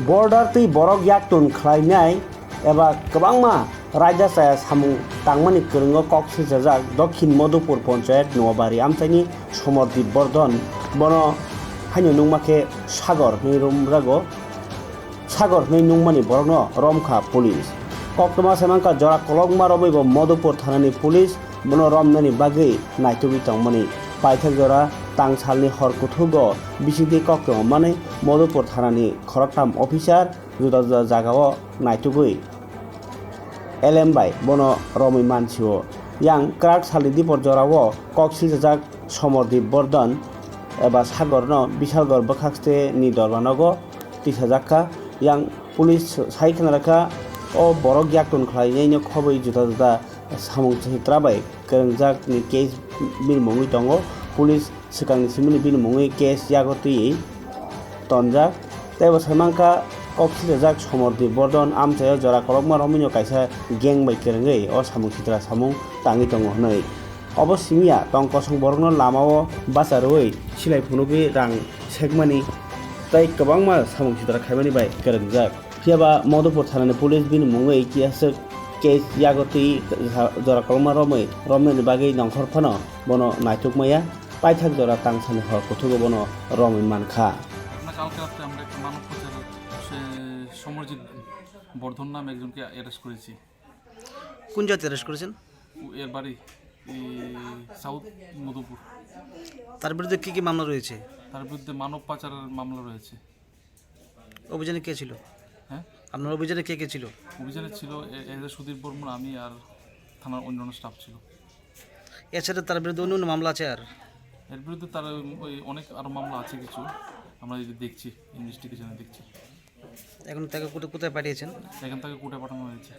border tui Borok Yaktun Khlainai eba kwbangma raja saya samung tangmani kwrwngo kok swijajak Dokhin Madhupur Panchayat Nuwabari amchaini Somordip Bordon bono haino nungma khe Sagor hinui rumjago Sagor hinui nungmani borokno Romkha Police koktoma semangka jora kolokma robibo Madhupur thanani police bono romnani bagui naitugui tongmani paithak jora tangsalni hor kuthugo bisingtwi koktong mane Madhupur thanani khoroktam officer juda juda jagao naitugui LM bai bono romui mansio yang krak sali dipor jorao kok siljak Somordip Bordon eba Sagorno Bishalgor bwkhakste ni dorbanogo tisajakha yang police saikhan rakha o Borok Yaktun Khlainai no khoboi juda juda samung chitra bai krengjak ni case bilmungui tongo police sikangni simini bilmungui case yagotui tonjak tebo semangka kok siljak Somordip Bordon amchayo jora kolokma romino kaisa gang bai krengai o samung chitra samung tangi tongo hnoi obo simia tong kosong borokno lamao basaroi silai phunugui rang sekmani tai kwbangma samung chitra khaimani bai krengjak phiaba Madhupur thanani police bilmungui kiasuk case yagotui jora kolokma romni bagui nongkhor phano bono naitukmaya paithak jora tangsani hor kuthugo bono romui mankha কালকে রাত্রে আমরা একটা মানব পাচার সমরজিৎ বর্ধন নামে একজনকে arrest করেছি। কোন জায়গাতে অ্যারেস্ট করেছেন? এর বাড়ি সাউথ মধুপুর। তার বিরুদ্ধে কি মামলা রয়েছে? তার বিরুদ্ধে মানব পাচারের মামলা রয়েছে। অভিযানে কে ছিল? হ্যাঁ, আপনার অভিযানে কে কে ছিল? অভিযানে ছিল সুদীপ বর্মন, আমি আর থানার অন্যান্য স্টাফ ছিল। এছাড়া তার বিরুদ্ধে অন্য মামলা আছে? আর এর বিরুদ্ধে তার ওই অনেক আরও মামলা আছে কিছু, আমরা দেখছি, ইনভেস্টিগেশনে দেখছি। এখন তাকে কোথায় পাঠিয়েছেন? এখান থেকে কোর্টে পাঠানো হয়েছে।